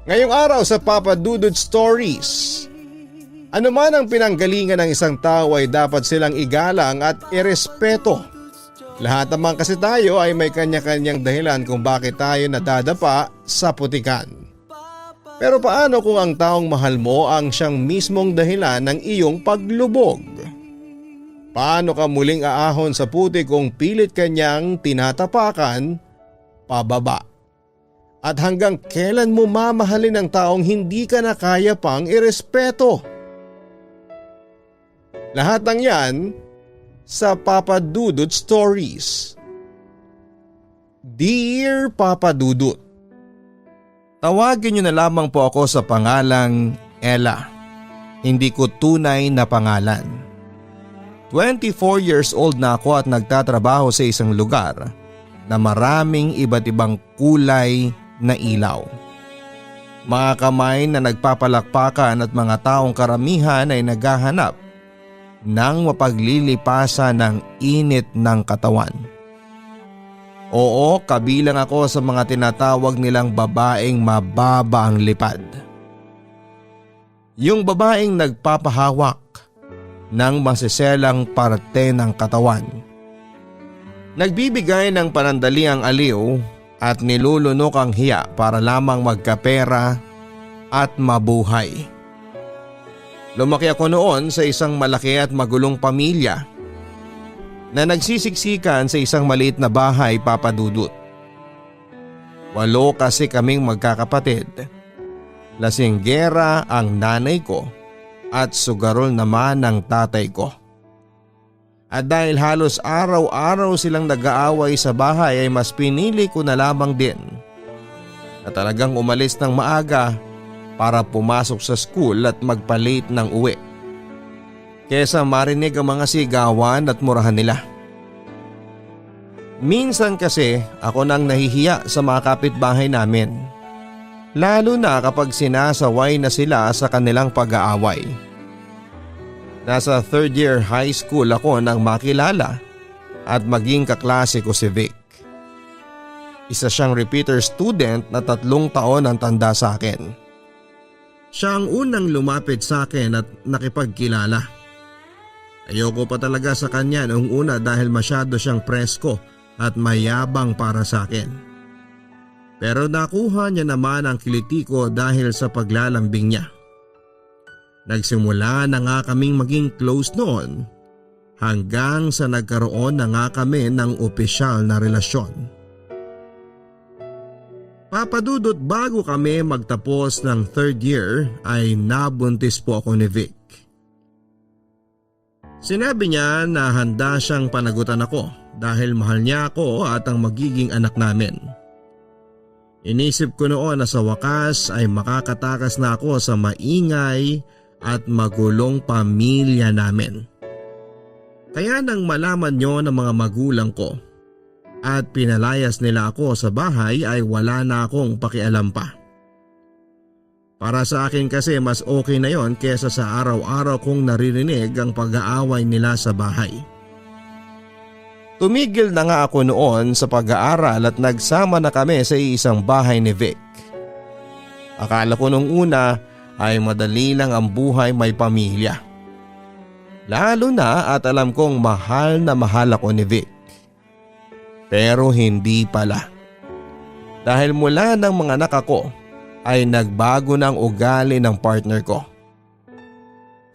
Ngayong araw sa Papa Dudut Stories, ano man ang pinanggalingan ng isang tao ay dapat silang igalang at irespeto. Lahat naman kasi tayo ay may kanya-kanyang dahilan kung bakit tayo nadadapa sa putikan. Pero paano kung ang taong mahal mo ang siyang mismong dahilan ng iyong paglubog? Paano ka muling aahon sa putik kung pilit kanyang tinatapakan pababa? At hanggang kailan mo mamahalin ang taong hindi ka na kaya pang irespeto? Lahat ng yan sa Papa Dudut Stories. Dear Papa Dudut, tawagin niyo na lamang po ako sa pangalang Ella. Hindi ko tunay na pangalan. 24 years old na ako at nagtatrabaho sa isang lugar na maraming iba't ibang kulay na ilaw. Mga kamay na nagpapalakpakan at mga taong karamihan ay naghahanap ng mapaglilipasan ng init ng katawan. Oo, kabilang ako sa mga tinatawag nilang babaeng mababa ang lipad. Yung babaeng nagpapahawak ng masiselang parte ng katawan. Nagbibigay ng panandaliang aliw at nilulunok ang hiya para lamang magkapera at mabuhay. Lumaki ako noon sa isang malaki at magulong pamilya na nagsisiksikan sa isang maliit na bahay, Papa Dudut. 8 kasi kaming magkakapatid. Lasinggera ang nanay ko at sugarol naman ang tatay ko. At dahil halos araw-araw silang nag-aaway sa bahay ay mas pinili ko na lamang din na talagang umalis ng maaga para pumasok sa school at magpa-late ng uwi, kesa marinig ang mga sigawan at murahan nila. Minsan kasi ako nang nahihiya sa mga kapitbahay namin, lalo na kapag sinasaway na sila sa kanilang pag-aaway. Nasa 3rd year high school ako nang makilala at maging kaklase ko si Vic. Isa siyang repeater student na 3 taon ang tanda sa akin. Siya ang unang lumapit sa akin at nakipagkilala. Ayoko pa talaga sa kanya noong una dahil masyado siyang presko at mayabang para sa akin. Pero nakuha niya naman ang kiliti ko dahil sa paglalambing niya. Nagsimula na nga kaming maging close noon hanggang sa nagkaroon na nga kami ng opisyal na relasyon. Papa Dudut, bago kami magtapos ng 3rd year ay nabuntis po ako ni Vic. Sinabi niya na handa siyang panagutan ako dahil mahal niya ako at ang magiging anak namin. Inisip ko noon na sa wakas ay makakatakas na ako sa maingay at magulong pamilya namin. Kaya nang malaman niyo ng mga magulang ko at pinalayas nila ako sa bahay ay wala na akong pakialam pa. Para sa akin kasi mas okay na yon kesa sa araw-araw kong naririnig ang pag-aaway nila sa bahay. Tumigil na nga ako noon sa pag-aaral at nagsama na kami sa isang bahay ni Vic. Akala ko nung una ay madali lang ang buhay may pamilya. Lalo na at alam kong mahal na mahal ako ni Vic. Pero hindi pala. Dahil mula ng mga anak ako ay nagbago ng ugali ng partner ko.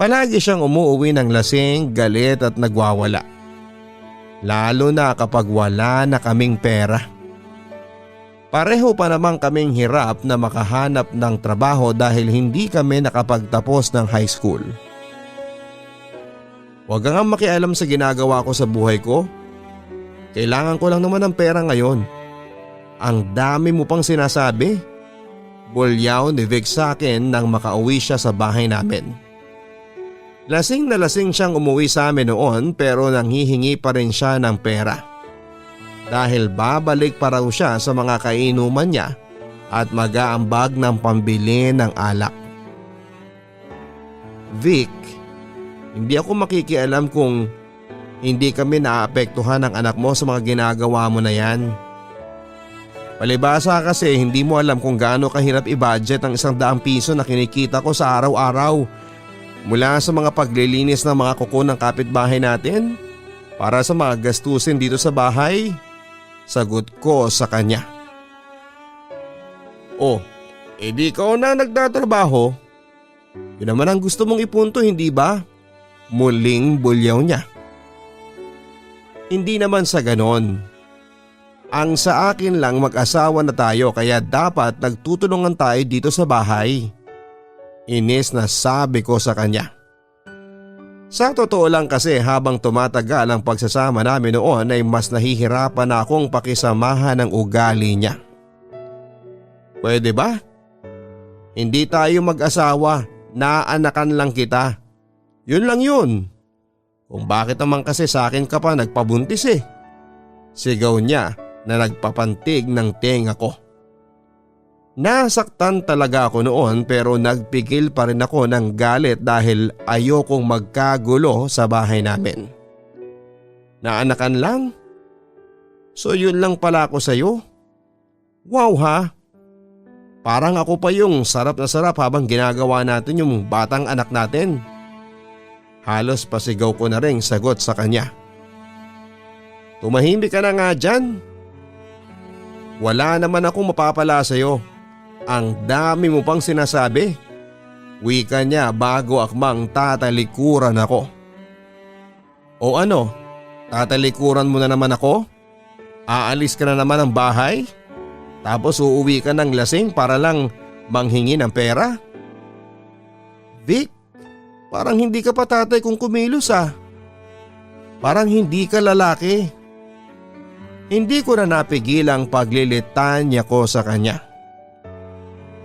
Palagi siyang umuuwi ng lasing, galit at nagwawala. Lalo na kapag wala na kaming pera. Pareho pa naman kaming hirap na makahanap ng trabaho dahil hindi kami nakapagtapos ng high school. Huwag kang makialam sa ginagawa ko sa buhay ko. Kailangan ko lang naman ng pera ngayon. Ang dami mo pang sinasabi. Bulyaw ni Vic sa akin nang makauwi siya sa bahay namin. Lasing na lasing siyang umuwi sa amin noon pero nanghihingi pa rin siya ng pera. Dahil babalik pa raw siya sa mga kainuman niya at mag-aambag ng pambili ng alak. Vic, hindi ako makikialam kung hindi kami naapektuhan ng anak mo sa mga ginagawa mo na yan. Palibasa kasi hindi mo alam kung gaano kahirap i-budget ang 100 piso na kinikita ko sa araw-araw mula sa mga paglilinis ng mga kuko ng kapitbahay natin para sa mga gastusin dito sa bahay. Sagot ko sa kanya. Oh, edi ikaw na nagtatrabaho. Yun naman ang gusto mong ipunto, hindi ba? Muling bulyaw niya. Hindi naman sa ganon. Ang sa akin lang mag-asawa na tayo kaya dapat nagtutulungan tayo dito sa bahay. Inis na sabi ko sa kanya. Sa totoo lang kasi habang tumatagal ang pagsasama namin noon ay mas nahihirapan na akong pakisamahan ng ugali niya. Pwede ba? Hindi tayo mag-asawa, naanakan lang kita. Yun lang yun. Kung bakit naman kasi sa akin ka pa nagpabuntis eh. Sigaw niya na nagpapantig ng tenga ko. Nasaktan talaga ako noon pero nagpigil pa rin ako ng galit dahil ayokong magkagulo sa bahay namin. Naanakan lang? So yun lang pala ako sa'yo? Wow ha? Parang ako pa yung sarap na sarap habang ginagawa natin yung batang anak natin. Halos pasigaw ko na ring sagot sa kanya. Tumahimik ka na nga dyan. Wala naman akong mapapala sa'yo. Ang dami mo pang sinasabi. Wika niya bago akmang tatalikuran ako. O ano? Tatalikuran mo na naman ako? Aalis ka na naman ng bahay? Tapos uuwi ka ng lasing para lang manghingi ng pera? Vic, parang hindi ka pa tatay kung kumilos ah. Parang hindi ka lalaki. Hindi ko na napigil ang paglilitanya ko sa kanya.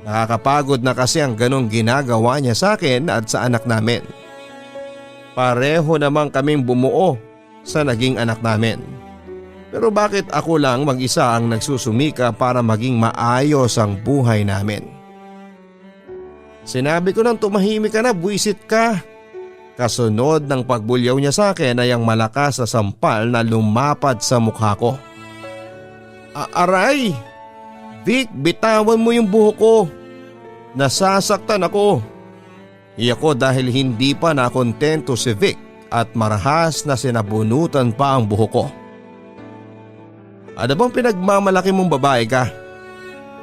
Nakakapagod na kasi ang ganong ginagawa niya sa akin at sa anak namin. Pareho namang kaming bumuo sa naging anak namin. Pero bakit ako lang mag-isa ang nagsusumika para maging maayos ang buhay namin? Sinabi ko nang tumahimik ka na, buwisit ka. Kasunod ng pagbulyaw niya sa akin ay ang malakas na sampal na lumapad sa mukha ko. Aray! Vic, bitawan mo yung buhok ko. Nasasaktan ako. Iyak ko dahil hindi pa nakontento si Vic at marahas na sinabunutan pa ang buhok ko. Ano bang pinagmamalaki mong babae ka?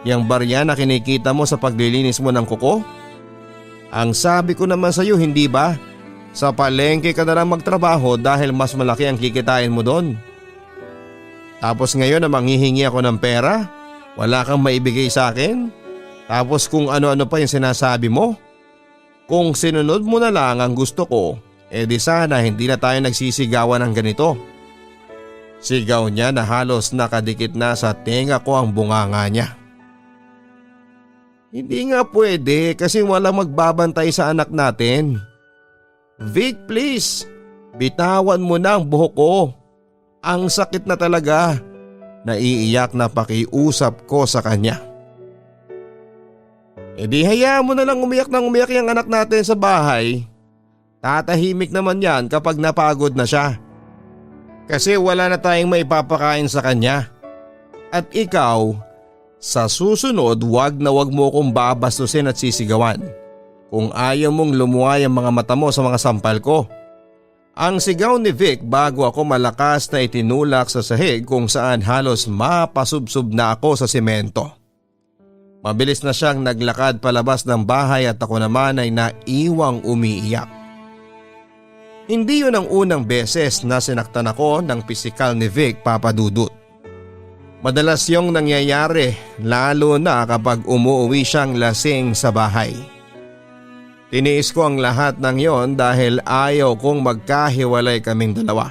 Yang barya na kinikita mo sa paglilinis mo ng kuko? Ang sabi ko naman sa iyo, hindi ba? Sa palengke ka na lang magtrabaho dahil mas malaki ang kikitain mo doon. Tapos ngayon na manghihingi ako ng pera, wala kang maibigay sa akin? Tapos kung ano-ano pa yung sinasabi mo? Kung sinunod mo na lang ang gusto ko, di sana hindi na tayo nagsisigawan ng ganito. Sigaw niya na halos nakadikit na sa tenga ko ang bunganga niya. Hindi nga pwede kasi walang magbabantay sa anak natin. Vic, please, bitawan mo na ang buhok ko. Ang sakit na talaga. Naiiyak na pakiusap ko sa kanya. Di hayaan mo na lang umiyak ng umiyak yung anak natin sa bahay. Tatahimik naman yan kapag napagod na siya. Kasi wala na tayong maipapakain sa kanya. At ikaw, sa susunod wag na wag mo kong babastusin at sisigawan. Kung ayaw mong lumuway ang mga mata mo sa mga sampal ko. Ang sigaw ni Vic bago ako malakas na itinulak sa sahig kung saan halos mapasubsob na ako sa semento. Mabilis na siyang naglakad palabas ng bahay at ako naman ay naiwang umiiyak. Hindi yun ang unang beses na sinaktan ako ng pisikal ni Vic, Papa Dudut. Madalas yung nangyayari lalo na kapag umuwi siyang lasing sa bahay. Tiniis ko ang lahat ng yon dahil ayaw kong magkahiwalay kaming dalawa.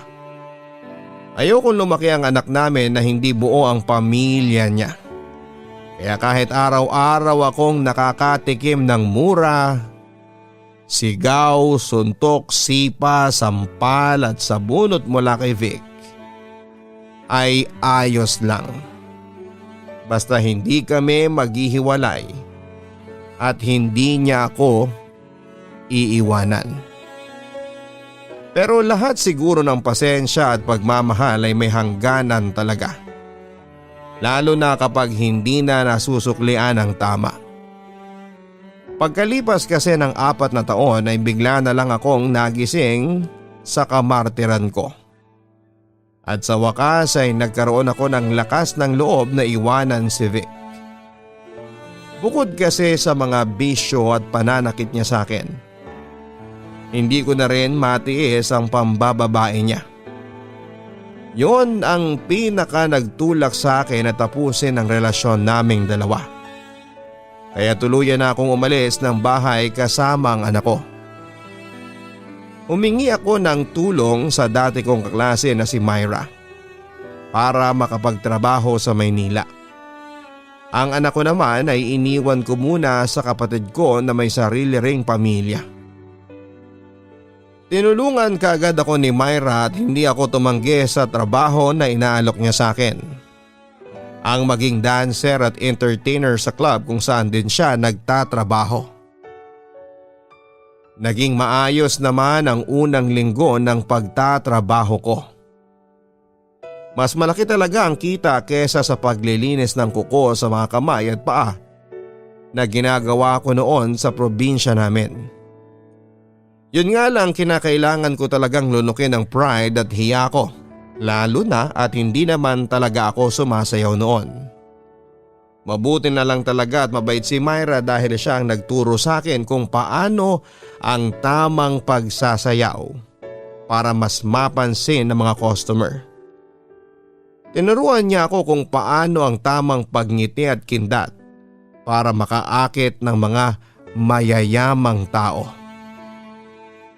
Ayaw kong lumaki ang anak namin na hindi buo ang pamilya niya. Kaya kahit araw-araw akong nakakatikim ng mura, sigaw, suntok, sipa, sampal at sabunot mula kay Vic, ay ayos lang. Basta hindi kami maghihiwalay at hindi niya ako iiwanan. Pero lahat siguro ng pasensya at pagmamahal ay may hangganan talaga. lalo na kapag hindi na nasusuklian ng tama. Pagkalipas kasi ng 4 na taon ay bigla na lang akong nagising sa kamartiran ko. At sa wakas ay nagkaroon ako ng lakas ng loob na iwanan si Vic. Bukod kasi sa mga bisyo at pananakit niya sa akin, hindi ko na rin matiis ang pambababae niya. Yun ang pinaka nagtulak sa akin na tapusin ang relasyon naming dalawa. Kaya tuluyan na akong umalis ng bahay kasama ang anak ko. Humingi ako ng tulong sa dati kong kaklase na si Myra para makapagtrabaho sa Maynila. Ang anak ko naman ay iniwan ko muna sa kapatid ko na may sarili ring pamilya. Tinulungan kaagad ako ni Myra at hindi ako tumanggi sa trabaho na inaalok niya sa akin. Ang maging dancer at entertainer sa club kung saan din siya nagtatrabaho. Naging maayos naman ang unang linggo ng pagtatrabaho ko. Mas malaki talaga ang kita kesa sa paglilinis ng kuko sa mga kamay at paa na ginagawa ko noon sa probinsya namin. Yun nga lang, kinakailangan ko talagang lunukin ang pride at hiya ko, lalo na at hindi naman talaga ako sumasayaw noon. Mabuti na lang talaga at mabait si Myra dahil siya ang nagturo sa akin kung paano ang tamang pagsasayaw para mas mapansin ng mga customer. Tinuruan niya ako kung paano ang tamang pagngiti at kindat para makaakit ng mga mayayamang tao.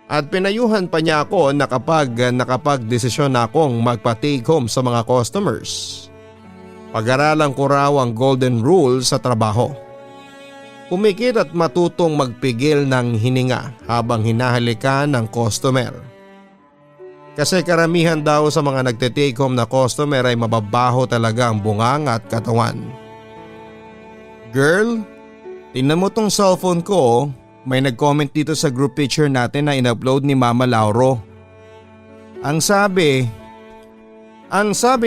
At pinayuhan pa niya ako na kapag nakapagdesisyon na akong magpa-take home sa mga customers, pag-aralan ko raw ang golden rule sa trabaho. Pumikit at matutong magpigil ng hininga habang hinahalikan ng customer. Kasi karamihan daw sa mga nagte-take home na customer ay mababaho talaga ang bungang at katawan. Girl, tingnan mo tong cellphone ko. May nag-comment dito sa group picture natin na in-upload ni Mama Lauro. Ang sabi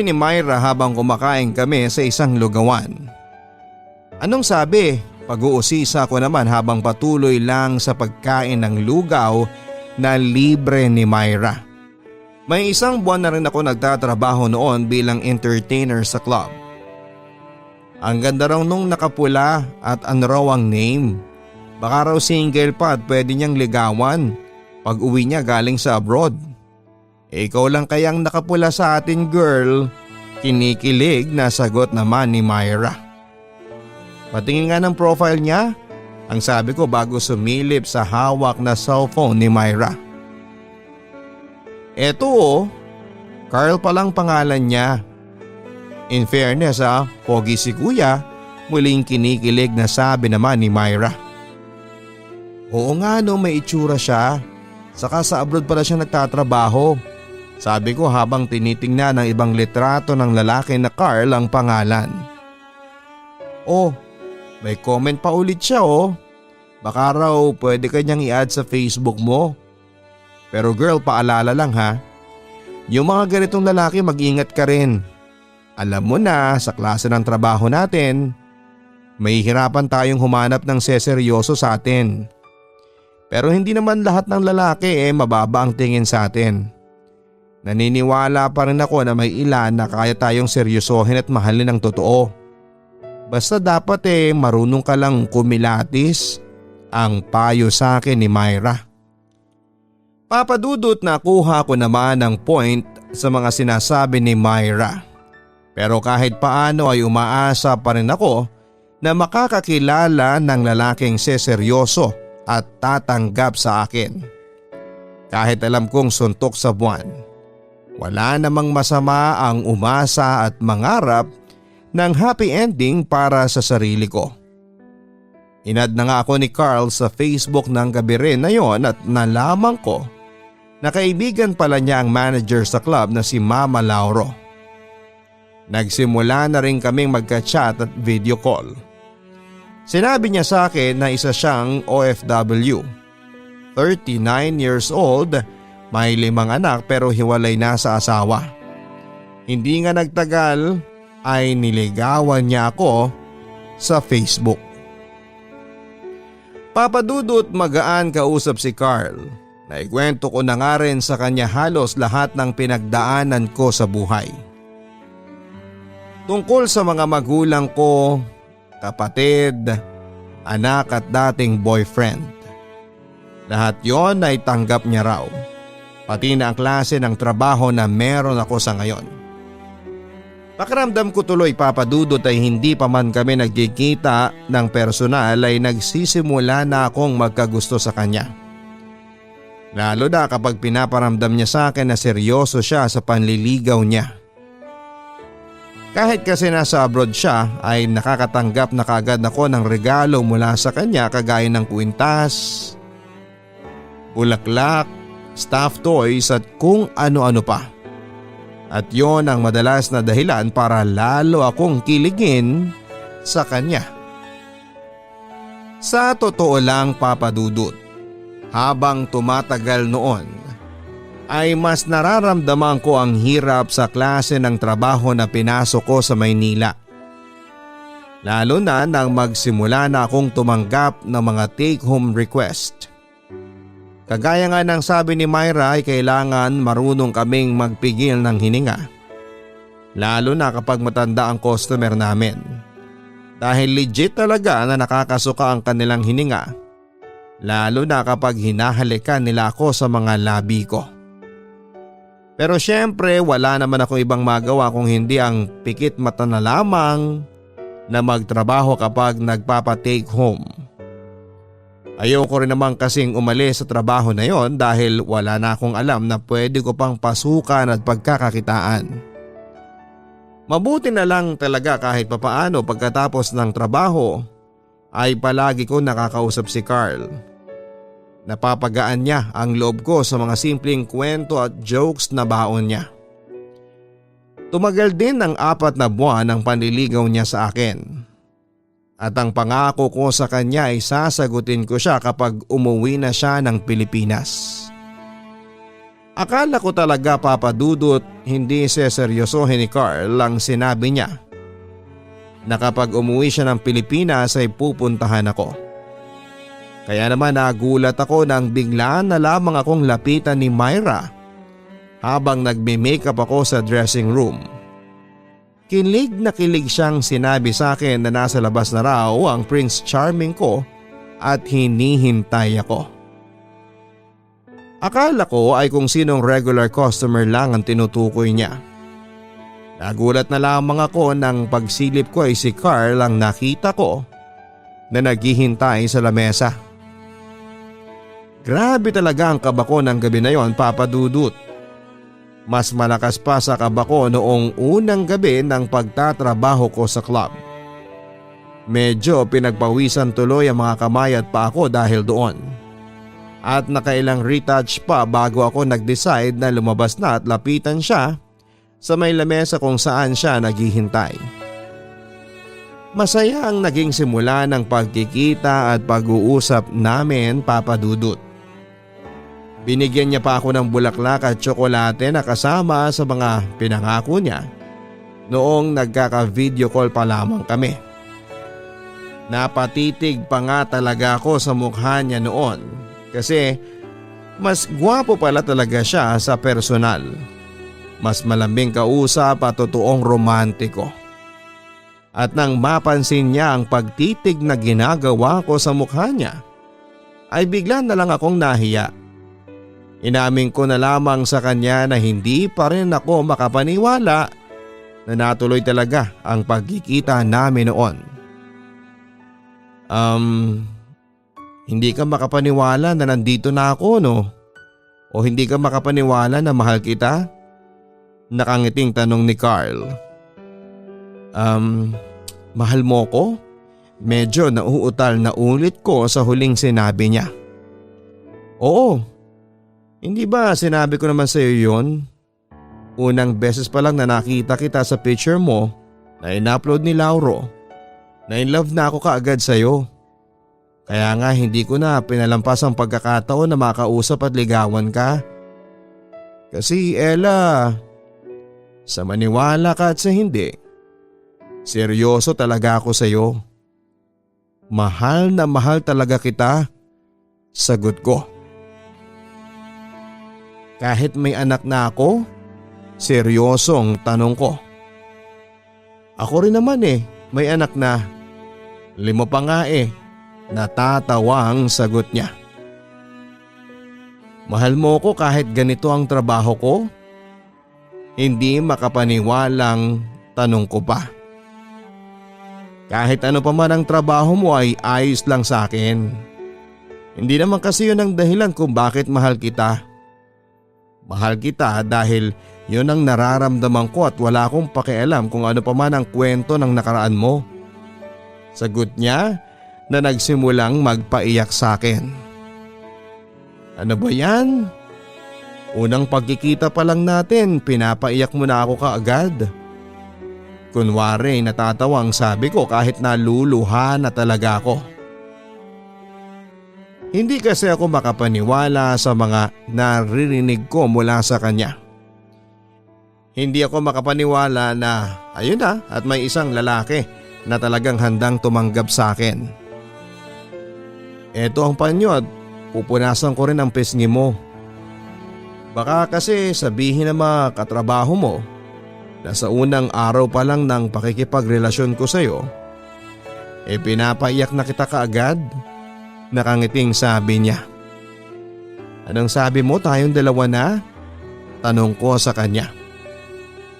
ni Myra habang kumakain kami sa isang lugawan. Anong sabi? Pag-uusisa ko naman habang patuloy lang sa pagkain ng lugaw na libre ni Myra. May 1 buwan na rin ako nagtatrabaho noon bilang entertainer sa club. Ang ganda raw nung nakapula at ano raw ang name. Baka raw single pa at pwede niyang ligawan pag uwi niya galing sa abroad. Ikaw lang kayang nakapula sa atin, girl. Kinikilig na sagot naman ni Myra. Patingin nga ng profile niya, ang sabi ko bago sumilip sa hawak na cellphone ni Myra. Eto Carl palang pangalan niya. In fairness pogi si kuya, muling kinikilig na sabi naman ni Myra. Oo nga no, may itsura siya. Saka sa abroad pala siya nagtatrabaho. Sabi ko habang tinitingnan ng ibang litrato ng lalaki na Carl ang pangalan. Oh, may comment pa ulit siya Baka raw pwede kanyang i-add sa Facebook mo. Pero girl, paalala lang ha. Yung mga ganitong lalaki mag-ingat ka rin. Alam mo na sa klase ng trabaho natin, may hirapan tayong humanap ng seseryoso sa atin. Pero hindi naman lahat ng lalaki mababa ang tingin sa atin. Naniniwala pa rin ako na may ilan na kaya tayong seryosohin at mahalin ng totoo. Basta dapat marunong ka lang kumilatis, ang payo sa akin ni Myra. Papadudot na kuha ko naman ang point sa mga sinasabi ni Myra. Pero kahit paano ay umaasa pa rin ako na makakakilala ng lalaking seseryoso at tatanggap sa akin. Kahit alam kong suntok sa buwan, wala namang masama ang umasa at mangarap ng happy ending para sa sarili ko. Inad na nga ako ni Carl sa Facebook ng gabi rin na yon at nalaman ko na kaibigan pala niya ang manager sa club na si Mama Lauro. Nagsimula na rin kaming magka-chat at video call. Sinabi niya sa akin na isa siyang OFW. 39 years old, may 5 anak pero hiwalay na sa asawa. Hindi nga nagtagal ay niligawan niya ako sa Facebook. Papadudot magaan kausap si Carl. Naikwento ko na nga rin sa kanya halos lahat ng pinagdaanan ko sa buhay. Tungkol sa mga magulang ko, kapatid, anak at dating boyfriend. Lahat yon ay tanggap niya raw. Pati na ang klase ng trabaho na meron ako sa ngayon. Pakiramdam ko tuloy papadudot ay hindi pa man kami nagkikita ng personal ay nagsisimula na akong magkagusto sa kanya. Lalo na kapag pinaparamdam niya sa akin na seryoso siya sa panliligaw niya. Kahit kasi nasa abroad siya ay nakakatanggap na kaagad ako ng regalo mula sa kanya kagaya ng kwintas, bulaklak, stuffed toys at kung ano-ano pa. At yon ang madalas na dahilan para lalo akong kiligin sa kanya. Sa totoo lang papadudot, habang tumatagal noon ay mas nararamdaman ko ang hirap sa klase ng trabaho na pinasok ko sa Maynila. Lalo na nang magsimula na akong tumanggap ng mga take-home request. Kagaya nga ng sabi ni Myra ay kailangan marunong kaming magpigil ng hininga. Lalo na kapag matanda ang customer namin. Dahil legit talaga na nakakasuka ang kanilang hininga. Lalo na kapag hinahalikan nila ako sa mga labi ko. Pero syempre wala naman akong ibang magawa kung hindi ang pikit mata na lamang na magtrabaho kapag nagpapa-take home. Ayoko rin naman kasing umalis sa trabaho na yon dahil wala na akong alam na pwede ko pang pasukan at pagkakakitaan. Mabuti na lang talaga kahit papaano pagkatapos ng trabaho ay palagi ko nakakausap si Carl. Napapagaan niya ang loob ko sa mga simpleng kwento at jokes na baon niya. Tumagal din ng 4 na buwan ang panliligaw niya sa akin. At ang pangako ko sa kanya ay sasagutin ko siya kapag umuwi na siya ng Pilipinas. Akala ko talaga papadudot hindi seseryosohin ni Carl ang sinabi niya na kapag umuwi siya ng Pilipinas ay pupuntahan ako. Kaya naman nagulat ako nang biglaan na lamang akong lapitan ni Myra habang nagme-makeup ako sa dressing room. Kilig na kilig siyang sinabi sa akin na nasa labas na raw ang Prince Charming ko at hinihintay ako. Akala ko ay kung sinong regular customer lang ang tinutukoy niya. Nagulat na lamang ako nang pagsilip ko ay si Carl ang nakita ko na naghihintay sa lamesa. Grabe talaga ang kaba ko ng gabi na yon, papadudot. Mas malakas pa sa kaba ko noong unang gabi ng pagtatrabaho ko sa club. Medyo pinagpawisan tuloy ang mga kamay at pa ako dahil doon. At nakailang retouch pa bago ako nag-decide na lumabas na at lapitan siya sa may lamesa kung saan siya naghihintay. Masaya ang naging simula ng pagkikita at pag-uusap namin, papadudot. Binigyan niya pa ako ng bulaklak at tsokolate na kasama sa mga pinangako niya noong nagkaka-video call pa lamang kami. Napatitig pa nga talaga ako sa mukha niya noon kasi mas gwapo pala talaga siya sa personal. Mas malambing kausap at totoong romantiko. At nang mapansin niya ang pagtitig na ginagawa ko sa mukha niya, ay bigla na lang akong nahiya. Inamin ko na lamang sa kanya na hindi pa rin ako makapaniwala na natuloy talaga ang pagkikita namin noon. Hindi ka makapaniwala na nandito na ako, no? O hindi ka makapaniwala na mahal kita? Nakangiting tanong ni Carl. Mahal mo ko? Medyo nauutal na ulit ko sa huling sinabi niya. Oo. Hindi ba sinabi ko naman sa iyo yon? Unang beses pa lang na nakita kita sa picture mo na in-upload ni Lauro, na in love na ako kaagad sa iyo. Kaya nga hindi ko na pinalampas ang pagkakataon na makausap at ligawan ka. Kasi Ella, sa maniwala ka at sa hindi, Seryoso talaga ako sa iyo. Mahal na mahal talaga kita, sagot ko. Kahit may anak na ako? Seryosong tanong ko. Ako rin naman may anak na. 5 pa nga natatawang sagot niya. Mahal mo ko kahit ganito ang trabaho ko? Hindi makapaniwalang tanong ko pa. Kahit ano pa man ang trabaho mo ay ayos lang sa akin. Hindi naman kasi yun ang dahilan kung bakit mahal kita. Mahal kita dahil yun ang nararamdaman ko at wala akong pakialam kung ano pa man ang kwento ng nakaraan mo. Sagot niya na nagsimulang magpaiyak sa akin. Ano ba yan? Unang pagkikita pa lang natin, pinapaiyak mo na ako kaagad. Kunwari natatawang sabi ko kahit naluluha na talaga ako. Hindi kasi ako makapaniwala sa mga naririnig ko mula sa kanya. Hindi ako makapaniwala na ayun na at may isang lalaki na talagang handang tumanggap sa akin. Eto ang panyo at pupunasan ko rin ang pisngi mo. Baka kasi sabihin ng mga katrabaho mo na sa unang araw pa lang ng pakikipagrelasyon ko sa iyo, pinapaiyak na kita kaagad. Nakangiting sabi niya. Anong sabi mo, tayong dalawa na? Tanong ko sa kanya.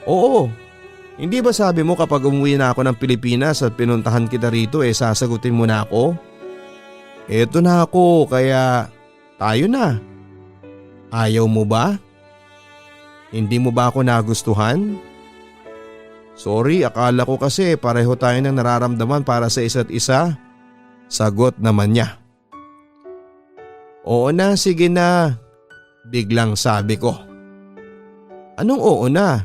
Oo, hindi ba sabi mo kapag umuwi na ako ng Pilipinas at pinuntahan kita rito sasagutin mo na ako? Eto na ako kaya tayo na. Ayaw mo ba? Hindi mo ba ako nagustuhan? Sorry, akala ko kasi pareho tayo ng nararamdaman para sa isa't isa. Sagot naman niya. Oo na, sige na. Biglang sabi ko. Anong oo na?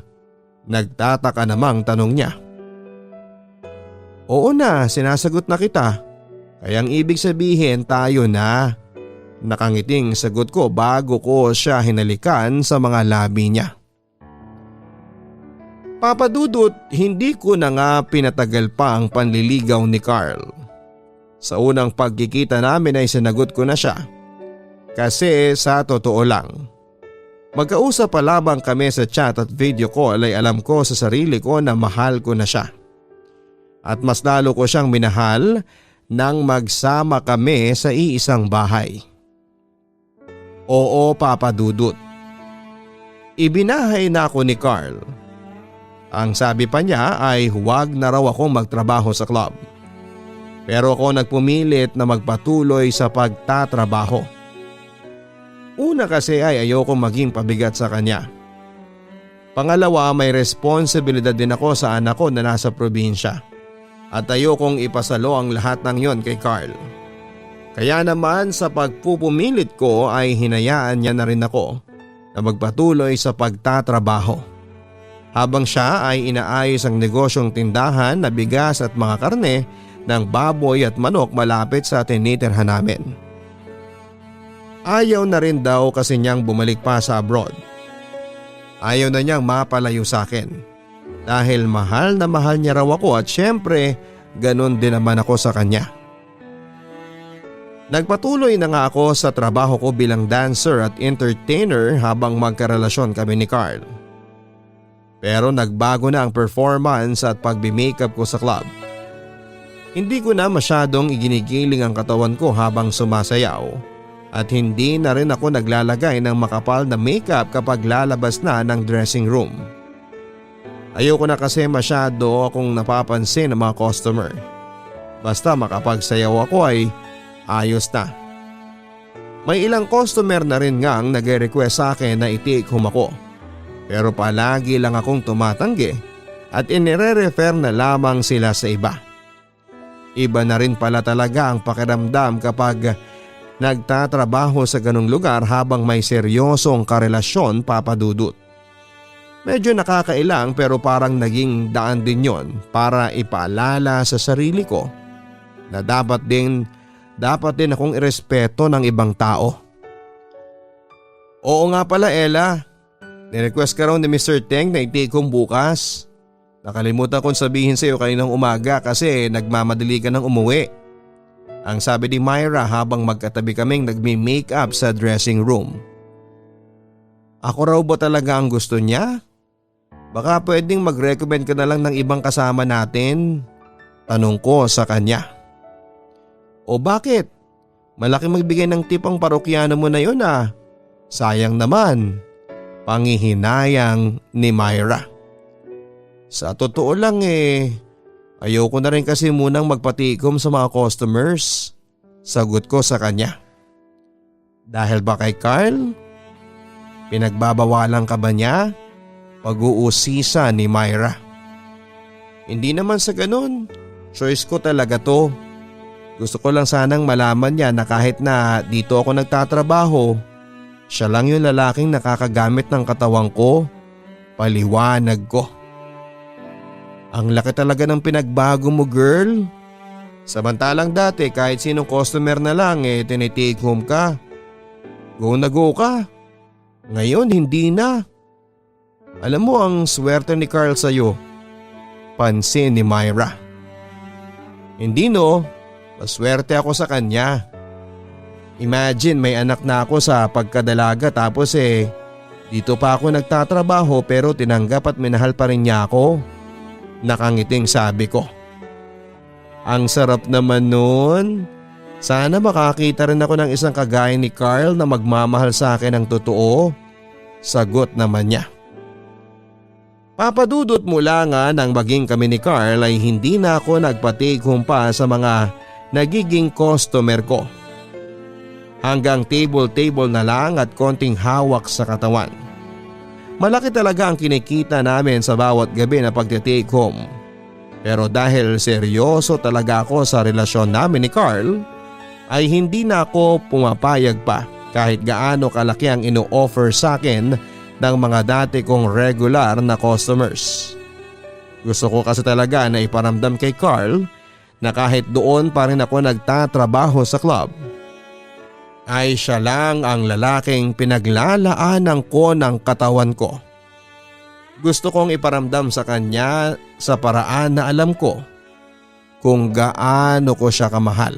Nagtataka namang tanong niya. Oo na, sinasagot na kita. Kayang ibig sabihin tayo na. Nakangiting sagot ko bago ko siya hinalikan sa mga labi niya. Papadudot, hindi ko na nga pinatagal pa ang panliligaw ni Carl. Sa unang pagkikita namin ay sinagot ko na siya. Kasi sa totoo lang, magkausap pa labang kami sa chat at video call ay alam ko sa sarili ko na mahal ko na siya. At mas lalo ko siyang minahal nang magsama kami sa iisang bahay. Oo, Papa Dudut. Ibinahay na ako ni Carl. Ang sabi pa niya ay huwag na raw akong magtrabaho sa club. Pero ako nagpumilit na magpatuloy sa pagtatrabaho. Una kasi ay ayoko maging pabigat sa kanya. Pangalawa, may responsibilidad din ako sa anak ko na nasa probinsya. At ayokong ipasalo ang lahat ng yon kay Carl. Kaya naman sa pagpupumilit ko ay hinayaan niya na rin ako na magpatuloy sa pagtatrabaho. Habang siya ay inaayos ang negosyong tindahan na bigas at mga karne ng baboy at manok malapit sa tinitirhan namin. Ayaw na rin daw kasi niyang bumalik pa sa abroad. Ayaw na niyang mapalayo sa akin. Dahil mahal na mahal niya raw ako at syempre ganun din naman ako sa kanya. Nagpatuloy na nga ako sa trabaho ko bilang dancer at entertainer habang magkarelasyon kami ni Carl. Pero nagbago na ang performance at pagbi-makeup ko sa club. Hindi ko na masyadong iginigiling ang katawan ko habang sumasayaw. At hindi na rin ako naglalagay ng makapal na makeup kapag lalabas na ng dressing room. Ayoko na kasi masyado akong napapansin ng mga customer. Basta makapagsayaw ako ay ayos na. May ilang customer na rin ngang nag-request sa akin na i-take home ako. Pero palagi lang akong tumatanggi at inire-refer na lamang sila sa iba. Iba na rin pala talaga ang pakiramdam kapag nagtatrabaho sa ganung lugar habang may seryosong karelasyon, Papa Dudut. Medyo nakakailang pero parang naging daan din yon para ipaalala sa sarili ko na dapat din akong irespeto ng ibang tao. Oo nga pala Ella, nirequest ka raw ni Mr. Teng na i-take home bukas. Nakalimutan kong sabihin sa iyo kaninang umaga kasi nagmamadali ka ng umuwi. Ang sabi ni Myra habang magkatabi kaming nagmi-makeup sa dressing room. Ako raw ba talaga ang gusto niya? Baka pwedeng mag-recommend ka na lang ng ibang kasama natin? Tanong ko sa kanya. O bakit? Malaki magbigay ng tip ang parokyano mo na yun ah. Sayang naman. Pangihinayang ni Myra. Sa totoo lang ayoko na rin kasi munang magpatikom sa mga customers. Sagot ko sa kanya. Dahil ba kay Carl? Pinagbabawalan ka ba niya? Pag-uusisa ni Myra. Hindi naman sa ganun. Choice ko talaga to. Gusto ko lang sanang malaman niya na kahit na dito ako nagtatrabaho, siya lang yung lalaking nakakagamit ng katawang ko. Paliwanag ko. Ang laki talaga ng pinagbago mo, girl. Samantalang dati kahit sinong customer na lang tinitake home ka. Go na go ka. Ngayon hindi na. Alam mo ang swerte ni Carl sa'yo. Pansin ni Myra. Hindi no, maswerte ako sa kanya. Imagine may anak na ako sa pagkadalaga tapos dito pa ako nagtatrabaho pero tinanggap at minahal pa rin niya ako. Nakangiting sabi ko. Ang sarap naman nun. Sana makakita rin ako ng isang kagaya ni Carl na magmamahal sa akin ng totoo. Sagot naman niya. Papadudot mula nga nang maging kami ni Carl ay hindi na ako nagpa-take home pa sa mga nagiging customer ko. Hanggang table na lang at konting hawak sa katawan. Malaki talaga ang kinikita namin sa bawat gabi na pagte-take home. Pero dahil seryoso talaga ako sa relasyon namin ni Carl, ay hindi na ako pumapayag pa kahit gaano kalaki ang ino-offer sa akin ng mga dati kong regular na customers. Gusto ko kasi talaga na iparamdam kay Carl na kahit doon pa rin ako nagtatrabaho sa club, ay siya lang ang lalaking pinaglalaanan ko ng katawan ko. Gusto kong iparamdam sa kanya sa paraan na alam ko kung gaano ko siya kamahal.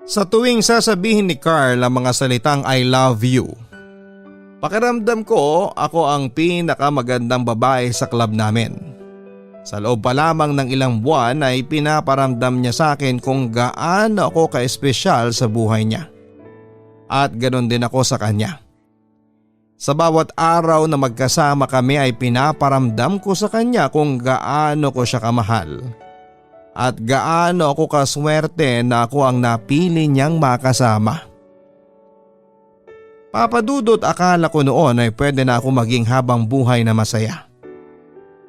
Sa tuwing sasabihin ni Carl ang mga salitang I love you, pakiramdam ko ako ang pinakamagandang babae sa club namin. Sa loob pa lamang ng ilang buwan ay pinaparamdam niya sa akin kung gaano ako ka-espesyal sa buhay niya. At ganoon din ako sa kanya. Sa bawat araw na magkasama kami ay pinaparamdam ko sa kanya kung gaano ko siya kamahal. At gaano ako kaswerte na ako ang napili niyang makasama. Papadudot akala ko noon ay pwede na ako maging habang buhay na masaya.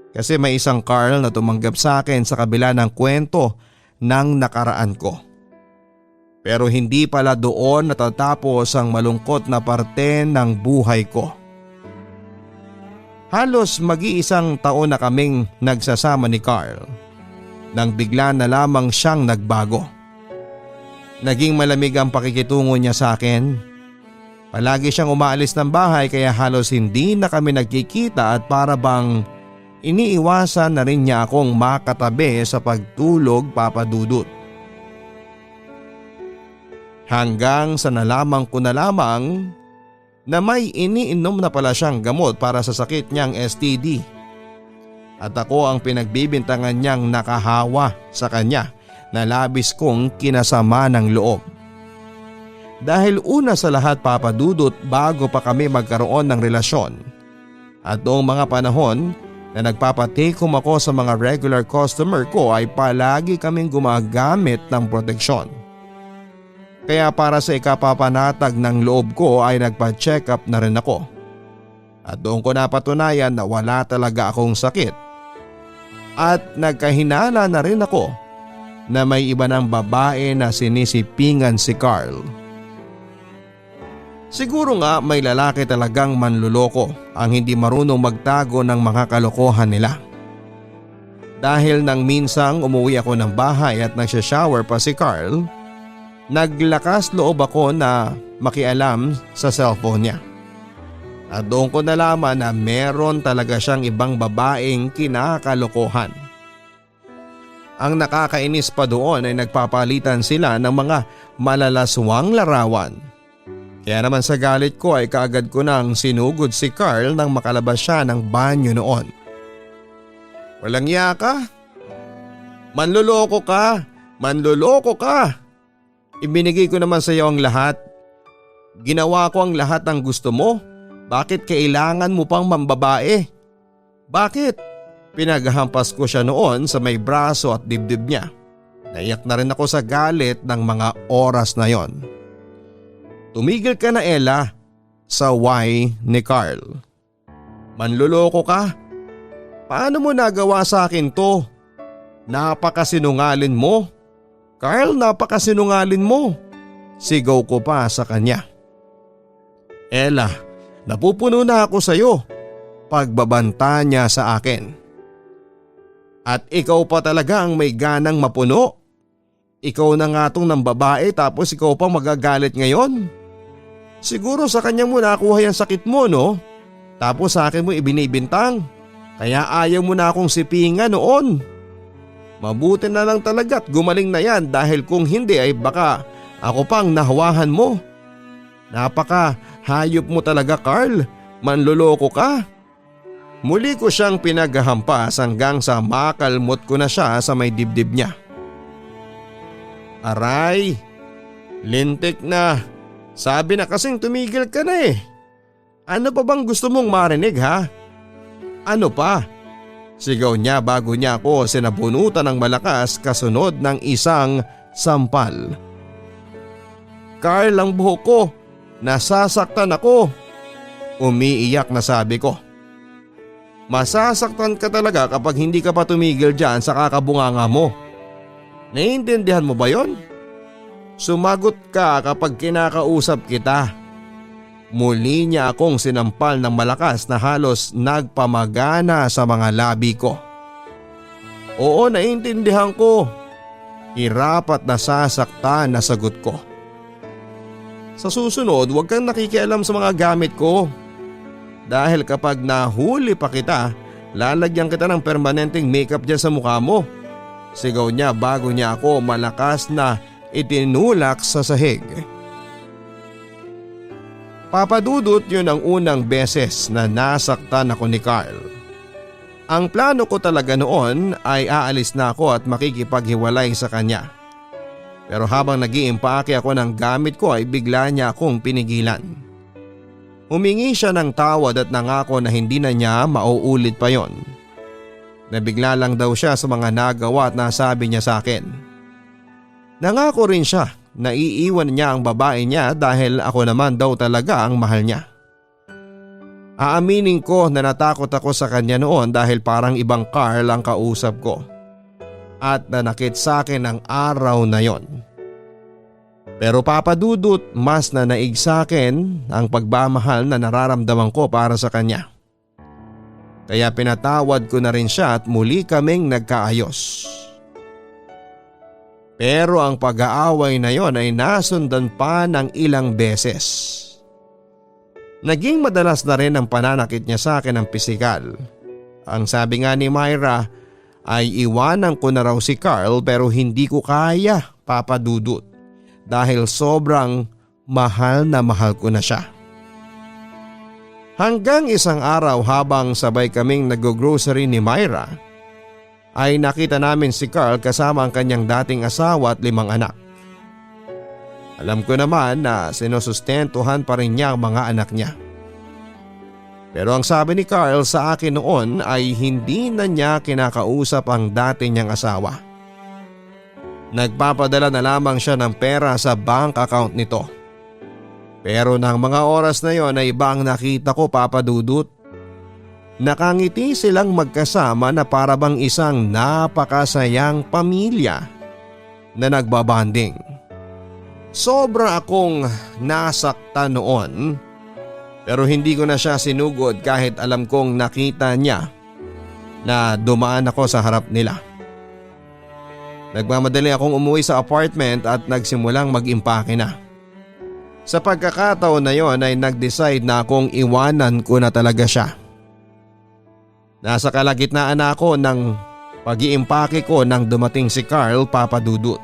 Kasi may isang Carl na tumanggap sa akin sa kabila ng kwento ng nakaraan ko. Pero hindi pala doon natatapos ang malungkot na parte ng buhay ko. Halos mag-iisang taon na kaming nagsasama ni Carl nang bigla na lamang siyang nagbago. Naging malamig ang pakikitungo niya sa akin. Palagi siyang umaalis ng bahay kaya halos hindi na kami nagkikita at para bang iniiwasan na rin niya akong makatabi sa pagtulog, Papadudot. Hanggang sa nalaman ko na lamang na may iniinom na pala siyang gamot para sa sakit niyang STD. At ako ang pinagbibintangan niyang nakahawa sa kanya na labis kong kinasama ng loob. Dahil una sa lahat, Papadudot, bago pa kami magkaroon ng relasyon at noong mga panahon na nagpapatikom ako sa mga regular customer ko ay palagi kaming gumagamit ng proteksyon. Kaya para sa ikapapanatag ng loob ko ay nagpa-check up na rin ako. At doon ko napatunayan na wala talaga akong sakit. At nagkahinala na rin ako na may iba ng babae na sinisipingan si Carl. Siguro nga may lalaki talagang manluloko ang hindi marunong magtago ng mga kalokohan nila. Dahil nang minsang umuwi ako ng bahay at nagsha-shower pa si Carl, naglakas loob ako na makialam sa cellphone niya. At doon ko nalaman na meron talaga siyang ibang babaeng kinakalokohan. Ang nakakainis pa doon ay nagpapalitan sila ng mga malalaswang larawan. Kaya naman sa galit ko ay kaagad ko nang sinugod si Carl nang makalabas siya ng banyo noon. Walang iya ka? Manloloko ka! Manloloko ka! Ibinigay ko naman sa iyo ang lahat. Ginawa ko ang lahat ng gusto mo. Bakit kailangan mo pang mambabae? Bakit? Pinaghampas ko siya noon sa may braso at dibdib niya. Naiyak na rin ako sa galit ng mga oras na yon. Tumigil ka na, Ella, sa why ni Carl. Manloloko ka? Paano mo nagawa sa akin to? Napakasinungalin mo. Carl, napakasinungalin mo. Sigaw ko pa sa kanya. Ella, napupuno na ako sa iyo. Pagbabanta niya sa akin. At ikaw pa talaga ang may ganang mapuno. Ikaw na nga tong ng babae tapos ikaw pa magagalit ngayon. Siguro sa kanya mo nakuha yung sakit mo, no? Tapos sa akin mo ibinibintang. Kaya ayaw mo na akong sipingan noon. Mabuti na lang talaga at gumaling na yan dahil kung hindi ay baka ako pang nahawahan mo. Napaka hayop mo talaga, Carl. Manloloko ka. Muli ko siyang pinaghampas hanggang sa makalmot ko na siya sa may dibdib niya. Aray, lintik na. Sabi na kasing tumigil ka na eh. Ano pa bang gusto mong marinig, ha? Ano pa? Sigaw niya bago niya ako sinabunutan ng malakas kasunod ng isang sampal. Carl, ang buhok ko. Nasasaktan ako. Umiiyak na sabi ko. Masasaktan ka talaga kapag hindi ka pa tumigil dyan sa kakabunganga mo. Naiintindihan mo ba yon? Sumagot ka kapag kinakausap kita. Muli niya akong sinampal ng malakas na halos nagpamagana sa mga labi ko. Oo, naiintindihan ko. Hirap at nasasaktan na sagot ko. Sa susunod, huwag kang nakikialam sa mga gamit ko. Dahil kapag nahuli pa kita, lalagyan kita ng permanenteng makeup dyan sa mukha mo. Sigaw niya bago niya ako malakas na itinulak sa sahig. Papadudot yun ang unang beses na nasaktan ako ni Carl. Ang plano ko talaga noon ay aalis na ako at makikipaghiwalay sa kanya. Pero habang nag-iimpake ako ng gamit ko ay bigla niya akong pinigilan. Humingi siya ng tawad at nangako na hindi na niya mauulit pa yon. Nabigla lang daw siya sa mga nagawa at nasabi niya sa akin. Nangako rin siya na iiwan niya ang babae niya dahil ako naman daw talaga ang mahal niya. Aaminin ko na natakot ako sa kanya noon dahil parang ibang Carl ang kausap ko. At nanakit sa akin ang araw na yon. Pero papadudot, mas nanaig sa akin ang pagmamahal na nararamdaman ko para sa kanya. Kaya pinatawad ko na rin siya at muli kaming nagkaayos. Pero ang pag-aaway na yon ay nasundan pa ng ilang beses. Naging madalas na rin ang pananakit niya sa akin ng pisikal. Ang sabi nga ni Myra ay iwanan ko na raw si Carl pero hindi ko kaya, papadudot, dahil sobrang mahal na mahal ko na siya. Hanggang isang araw habang sabay kaming nag-grocery ni Myra ay nakita namin si Carl kasama ang kanyang dating asawa at 5 anak. Alam ko naman na sinusustentuhan pa rin niya ang mga anak niya. Pero ang sabi ni Carl sa akin noon ay hindi na niya kinakausap ang dati niyang asawa. Nagpapadala na lamang siya ng pera sa bank account nito. Pero nang mga oras na yon ay iba ang nakita ko, papadudot. Nakangiti silang magkasama na para bang isang napakasayang pamilya na nagbabanding. Sobra akong nasaktan noon pero hindi ko na siya sinugod kahit alam kong nakita niya na dumaan ako sa harap nila. Nagmamadali akong umuwi sa apartment at nagsimulang mag-impake na. Sa pagkakataon na yon ay nag-decide na akong iwanan ko na talaga siya. Nasa kalagitnaan na ako ng pag-iimpake ko nang dumating si Carl, Papa Dudut.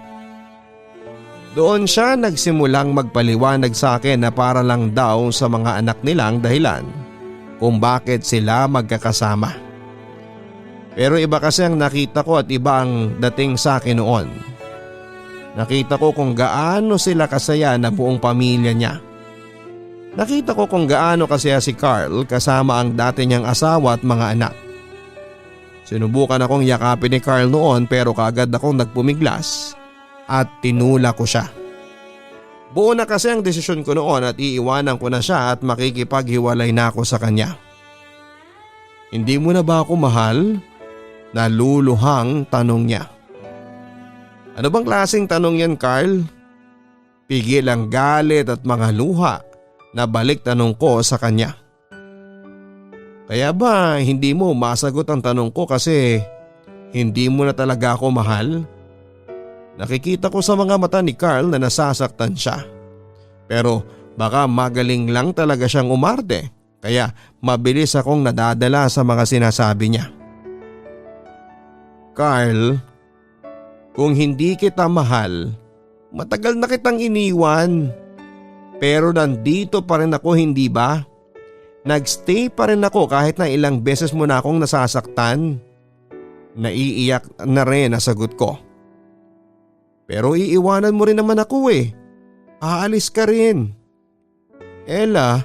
Doon siya nagsimulang magpaliwanag sa akin na para lang daw sa mga anak nilang dahilan kung bakit sila magkakasama. Pero iba kasi ang nakita ko at iba ang dating sa akin noon. Nakita ko kung gaano sila kasaya na buong pamilya niya. Nakita ko kung gaano kasaya si Carl kasama ang dati niyang asawa at mga anak. Sinubukan akong yakapin ni Carl noon pero kaagad akong nagpumiglas at tinula ko siya. Buo na kasi ang desisyon ko noon at iiwanan ko na siya at makikipaghiwalay na ako sa kanya. Hindi mo na ba ako mahal? Naluluhang tanong niya. Ano bang klaseng tanong yan, Carl? Pigil ang galit at mga luha na balik tanong ko sa kanya. Kaya ba hindi mo masagot ang tanong ko kasi hindi mo na talaga ako mahal? Nakikita ko sa mga mata ni Carl na nasasaktan siya. Pero baka magaling lang talaga siyang umarte kaya mabilis akong nadadala sa mga sinasabi niya. Carl, kung hindi kita mahal, matagal na kitang iniwan. Pero nandito pa rin ako, hindi ba? Nagstay pa rin ako kahit na ilang beses mo na akong nasasaktan. Naiiyak na rin nasagot ko. Pero iiwanan mo rin naman ako eh. Aalis ka rin. Ella,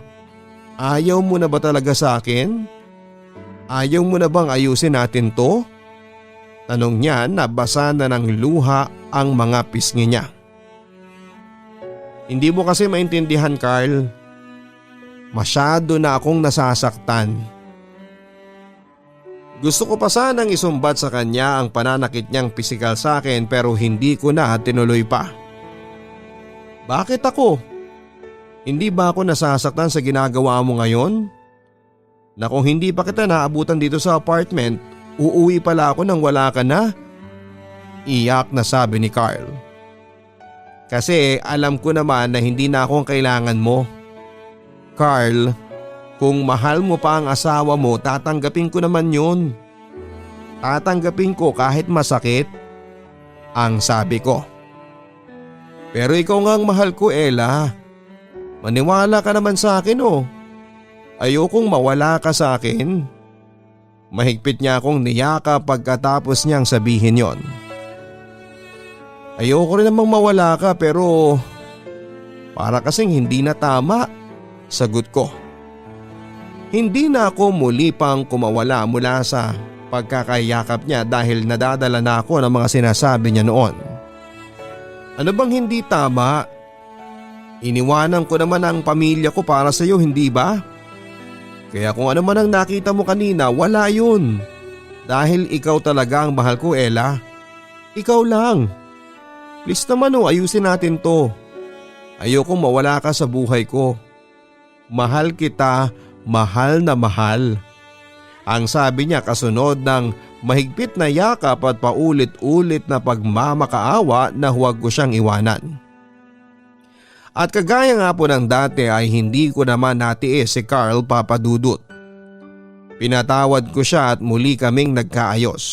ayaw mo na ba talaga sa akin? Ayaw mo na bang ayusin natin to? Tanong niya na basa na ng luha ang mga pisngi niya. Hindi mo kasi maintindihan, Carl. Masyado na akong nasasaktan. Gusto ko pa sanang isumbat sa kanya ang pananakit niyang pisikal sa akin pero hindi ko na tinuloy pa. Bakit ako? Hindi ba ako nasasaktan sa ginagawa mo ngayon? Na kung hindi pa kita naabutan dito sa apartment, uuwi pala ako nang wala ka na? Iyak na sabi ni Carl. Kasi alam ko naman na hindi na akong kailangan mo. Carl, kung mahal mo pa ang asawa mo, tatanggapin ko naman yun. Tatanggapin ko kahit masakit. Ang sabi ko. Pero ikaw nga ang mahal ko, Ella. Maniwala ka naman sa akin oh. Ayokong mawala ka sa akin. Mahigpit niya akong niyaka pagkatapos niyang sabihin yon. Ayoko rin namang mawala ka pero para kasing hindi na tama, sagot ko. Hindi na ako muli pang kumawala mula sa pagkakayakap niya dahil nadadala na ako ng mga sinasabi niya noon. Ano bang hindi tama? Iniwanan ko naman ang pamilya ko para sa iyo, hindi ba? Kaya kung ano man ang nakita mo kanina, wala yun. Dahil ikaw talaga ang mahal ko, Ella. Ikaw lang. Please naman ayusin natin to. Ayokong mawala ka sa buhay ko. Mahal kita, mahal na mahal. Ang sabi niya kasunod ng mahigpit na yakap at paulit-ulit na pagmamakaawa na huwag ko siyang iwanan. At kagaya nga po ng dati ay hindi ko naman natiis si Carl, Papa Dudut. Pinatawad ko siya at muli kaming nagkaayos.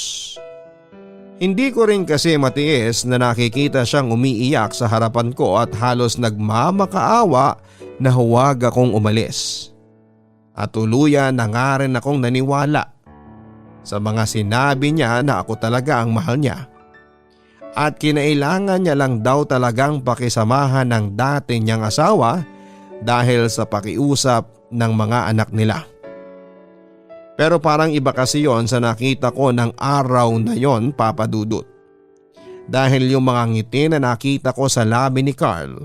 Hindi ko rin kasi matiis na nakikita siyang umiiyak sa harapan ko at halos nagmamakaawa na huwag akong umalis. At tuluyan na nga rin akong naniwala sa mga sinabi niya na ako talaga ang mahal niya. At kinailangan niya lang daw talagang pakisamahan ng dati niyang asawa dahil sa pakiusap ng mga anak nila. Pero parang iba kasi yon sa nakita ko ng araw na yon, Papa Dudut. Dahil yung mga ngiti na nakita ko sa labi ni Carl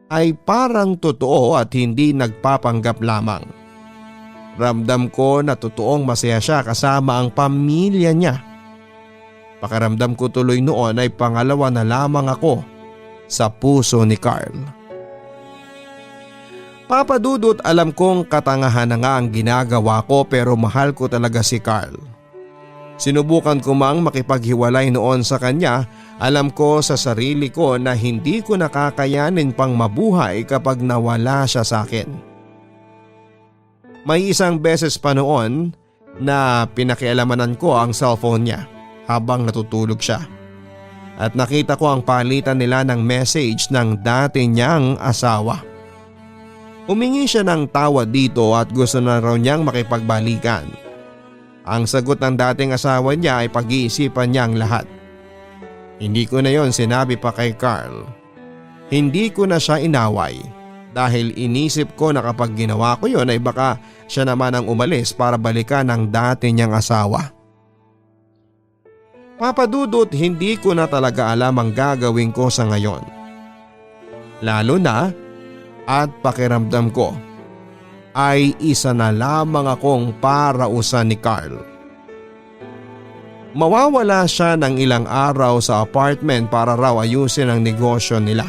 ay parang totoo at hindi nagpapanggap lamang. Ramdam ko na totoong masaya siya kasama ang pamilya niya. Pakiramdam ko tuloy noon ay pangalawa na lamang ako sa puso ni Carl. Papa Dudut, alam kong katangahan na nga ang ginagawa ko pero mahal ko talaga si Carl. Sinubukan ko mang makipaghiwalay noon sa kanya. Alam ko sa sarili ko na hindi ko nakakayanin pang mabuhay kapag nawala siya sa akin. May isang beses pa noon na pinakialamanan ko ang cellphone niya habang natutulog siya. At nakita ko ang palitan nila ng message ng dati niyang asawa. Humingi siya ng tawad dito at gusto na raw niyang makipagbalikan. Ang sagot ng dating asawa niya ay pag-iisipan niya ang lahat. Hindi ko na yon sinabi pa kay Carl. Hindi ko na siya inaway dahil inisip ko na kapag ginawa ko yon ay baka siya naman ang umalis para balikan ang dati niyang asawa. Papa Dudut, hindi ko na talaga alam ang gagawin ko sa ngayon. Lalo na at pakiramdam ko ay isa na lamang akong parausan ni Carl. Mawawala siya ng ilang araw sa apartment para raw ayusin ang negosyo nila.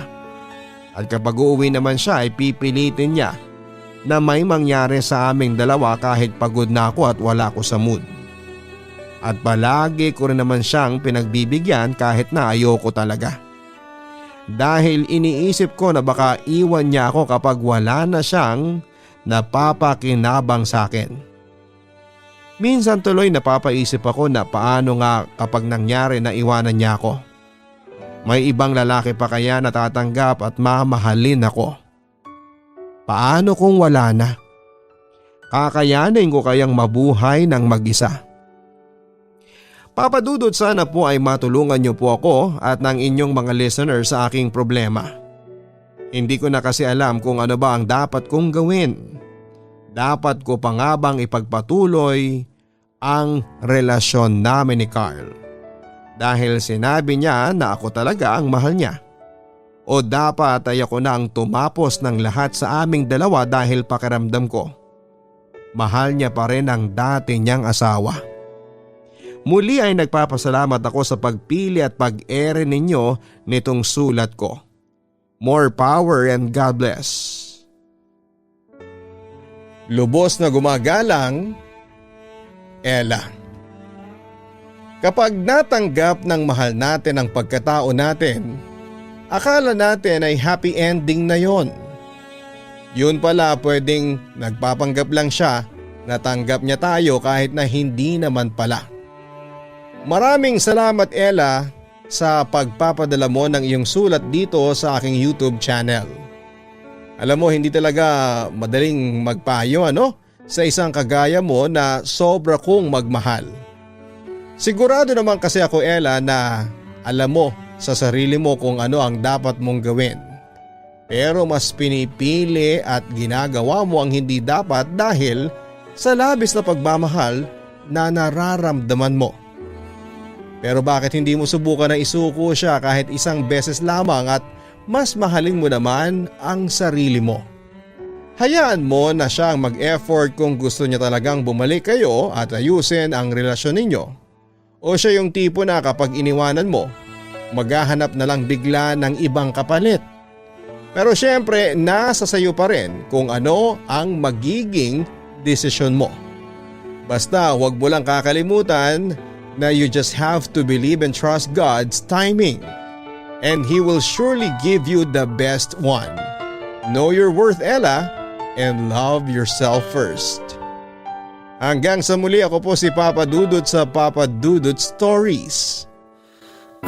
At kapag uuwi naman siya ay pipilitin niya na may mangyari sa aming dalawa kahit pagod na ako at wala ko sa mood. At palagi ko rin naman siyang pinagbibigyan kahit na ayoko talaga. Dahil iniisip ko na baka iwan niya ako kapag wala na siyang napapakinabang sa akin. Minsan tuloy napapaisip ako na paano nga kapag nangyari na iwanan niya ako. May ibang lalaki pa kaya natatanggap at mamahalin ako? Paano kung wala na? Kakayanin ko kayang mabuhay ng mag-isa? Papa Dudut, sana po ay matulungan niyo po ako at ng inyong mga listeners sa aking problema. Hindi ko na kasi alam kung ano ba ang dapat kong gawin. Dapat ko pa nga bang ipagpatuloy ang relasyon namin ni Carl dahil sinabi niya na ako talaga ang mahal niya? O dapat ay ako na ang tumapos ng lahat sa aming dalawa dahil pakiramdam ko mahal niya pa rin ang dati niyang asawa? Muli ay nagpapasalamat ako sa pagpili at pag-ere ninyo nitong sulat ko. More power and God bless. Lubos na gumagalang, Ella. Kapag natanggap ng mahal natin ang pagkatao natin, akala natin ay happy ending na yon. Yun pala, pwedeng nagpapanggap lang siya, natanggap niya tayo kahit na hindi naman pala. Maraming salamat, Ella, sa pagpapadala mo ng iyong sulat dito sa aking YouTube channel. Alam mo, hindi talaga madaling magpayo sa isang kagaya mo na sobra kong magmahal. Sigurado naman kasi ako, Ella, na alam mo sa sarili mo kung ano ang dapat mong gawin. Pero mas pinipili at ginagawa mo ang hindi dapat dahil sa labis na pagmamahal na nararamdaman mo. Pero bakit hindi mo subukan na isuko siya kahit isang beses lamang at mas mahalin mo naman ang sarili mo? Hayaan mo na siya ang mag-effort kung gusto niya talagang bumalik kayo at ayusin ang relasyon ninyo. O siya yung tipo na kapag iniwanan mo, maghahanap na lang bigla ng ibang kapalit. Pero syempre, nasa sayo pa rin kung ano ang magiging desisyon mo. Basta huwag mo lang kakalimutan na you just have to believe and trust God's timing. And He will surely give you the best one. Know your worth, Ella, and love yourself first. Hanggang sa muli, ako po si Papa Dudut sa Papa Dudut Stories.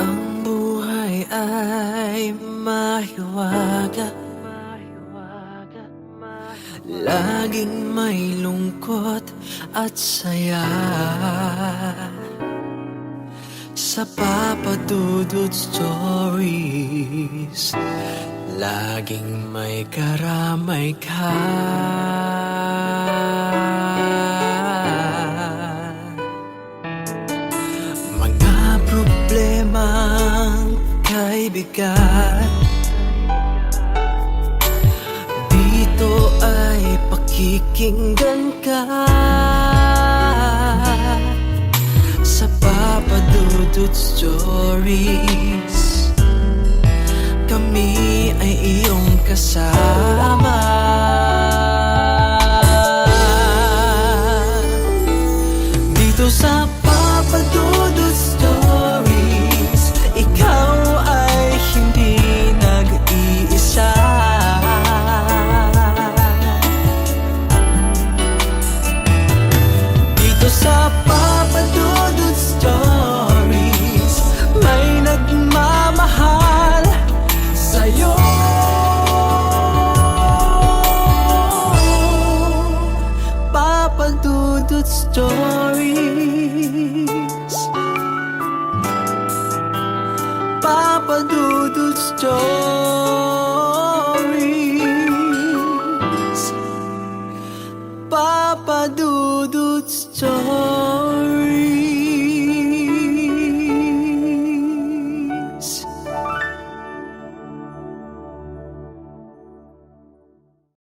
Ang buhay ay mahiwaga, laging may lungkot at saya. Sa Papa Dudut Stories, laging may karamay ka. Mga problemang kaibigan, dito ay pakikinggan ka. Sa Papa Dudut Stories, kami ay iyong kasama. Dito sa Papa Dudut Stories. Papa Dudut Stories.